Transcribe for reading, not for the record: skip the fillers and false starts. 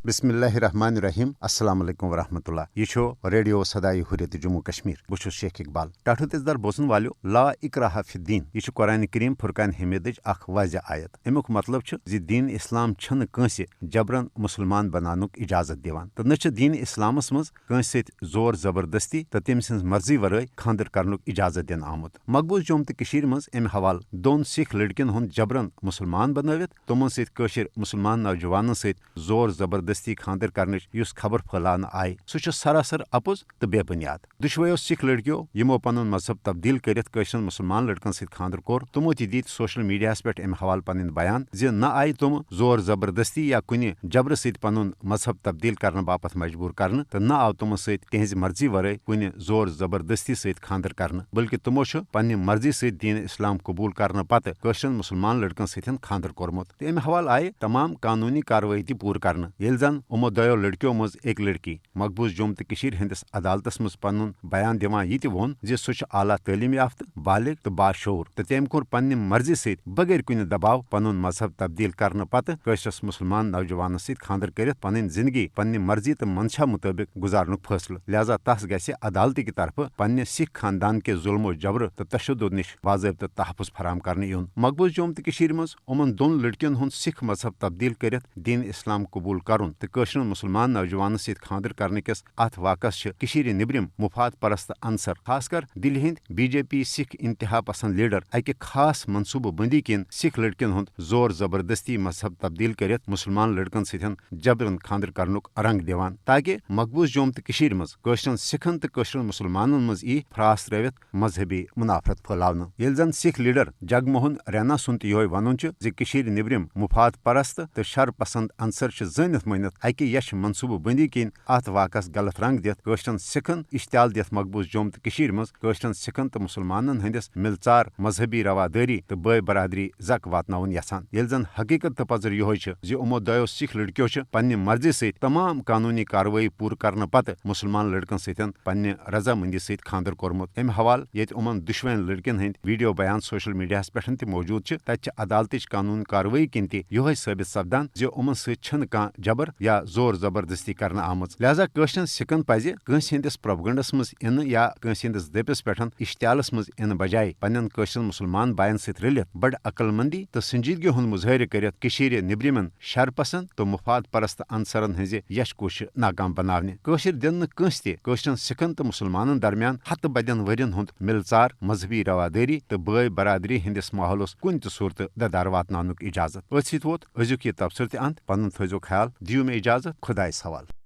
بسم اللہ الرحمن الرحیم السلام علیکم ورحمۃ اللہ یہ ریڈیو سدائے حریت جموں کشمیر بہ شیخ اقبال ٹاٹو تزدار بوزن والو لا اکراہ فی الدین یہ قرآن کریم فرقان حمیدچ اخ واضح آیت امیک مطلب دین اسلام چھن کنس جبرن مسلمان بنانک اجازت دیوان تو نہ دین اسلامس مز کنس ست زور زبردستی تو تم سن مرضی ورائے خاندر کرنک اجازت دن آمت مقبوض جوم تو کشیر مز ام حوالہ دون سکھ لڑکین ہند جبرن مسلمان بنوت تمن ست مسلمان نوجوانن ست زور زبردستی خاندر کرنچ اس خبر پھیلان آئی سہ سراسر اپز تو بے بنیاد دشویو سکھ لڑکیو یمو پن مذہب تبدیل کرت مسلمان لڑکن ست خاندر کور تمو تہ دت سوشل میڈیا پہ ام حوالہ پن بیان نہ آئی تم زور زبردستی یا کن جبر ست پن مذہب تبدیل کرنے باپت مجبور کرنے تو نہ آو تمو ست تہذ مرضی ورائے کن زور زبردستی ست خاندر کرنے بلکہ تمو پنہ مرضی ست دین اسلام قبول کرنے پتہ مسلمان لڑکن ستن خاندر کورمت تو ام حوالہ آئی تمام قانونی کاروٲیی تہ پور کرنے یل زن امو دو لڑکیو مز ایک لڑکی مقبوض جوم تو کشیر ہندس عدالتس مز پن بیان دیوان یہ وون سہ اعلیٰ تعلیم یافتہ بالغ تو باشعور تو تم کور پنہ مرضی ست بغیر کن دباؤ پن مذہب تبدیل کرنے پتہ مسلمان نوجوان ست خاندر کرت پن زندگی پنہ مرضی تو منشا مطابق گزارنک فیصلہ لہذا تس گژھِ عدالت کی طرف پنہ سکھ خاندان کے ظلم و جبر تو تشدد نش باضابطہ تحفظ فراہم کرنے یون مقبوض جوم تو کشیر مز امن دون لڑکین ہند سکھ مذہب تبدیل کرت دین اسلام قبول کرن تو مسلمان نوجوان ست خاندر کرنے کس ات واقعس نبرم مفاد پرست عنصر خاص کر دل ہند بی جے پی سکھ انتہا پسند لیڈر اکہ خاص منصوبہ بندی کن سکھ لڑکین ہند زور زبردستی مذہب تبدیل کرت مسلمان لڑکن ستن جبرن خاندر کرنک رنگ دیوان تاکہ مقبوض جوم تو کشیر مز سکھن تو مسلمانن مز ای پھراس ترٲوِتھ مذہبی منافرت پھیلاونہ یل زن سکھ لیڈر جگ موہن رینا سند یہ ون نبرم مفاد پرست تو شر پسند عنصر زانت مانت اکہ یش منصوبہ بندی کن ات واقعس غلط رنگ دت سکھن اشتعال دت مقبوض جوم تو کشیر مز سکھن تو مسلمانن ہندس ملژار مذہبی رواداری تو بے برادری زک واتناون یژھان یل زن حقیقت تو پذر یہ امو دو سکھ لڑکیو پنہ مرضی ست تمام قانونی کاروٲیی پور کرنے پتہ مسلمان لڑکن ستن پنہ رضامندی ست خاندر کورمت ام حوالہ یت امن دشوین لڑکین ہند ویڈیو بیان سوشل میڈیا پہ تہ موجود تتہ عدالتچ قانون کاروٲیی کن تہ یہ ثابت سپدان امن ست کھانا جبر یا زور زبردستی کرنے آمت لہذا سکھن پزِ کنس ہندس پروپگنڈس مز ان یا کنس ہندس دپس پہ اشتعالس مز ان بجائے پنن مسلمان بائن ست رلت بڑ عقل مندی تو سنجیدگی ہند مظاہرہ کرت کشیر نبرمن شر پسند تو مفاد پرست عنصرن ہز یش کوش ناکام بناونے دن کنس تہ سکھن تو مسلمانن درمیان ہتھ بدین ورین ہند ملژار مذہبی رواداری تو بے برادری ہندس ماحولس کن تہ صورت ددار واتناونک اجازت ات ست ووت ازیک یہ تبصرہ تہ انت پن تھزو خیال دیو میں اجازت خدائس حوالہ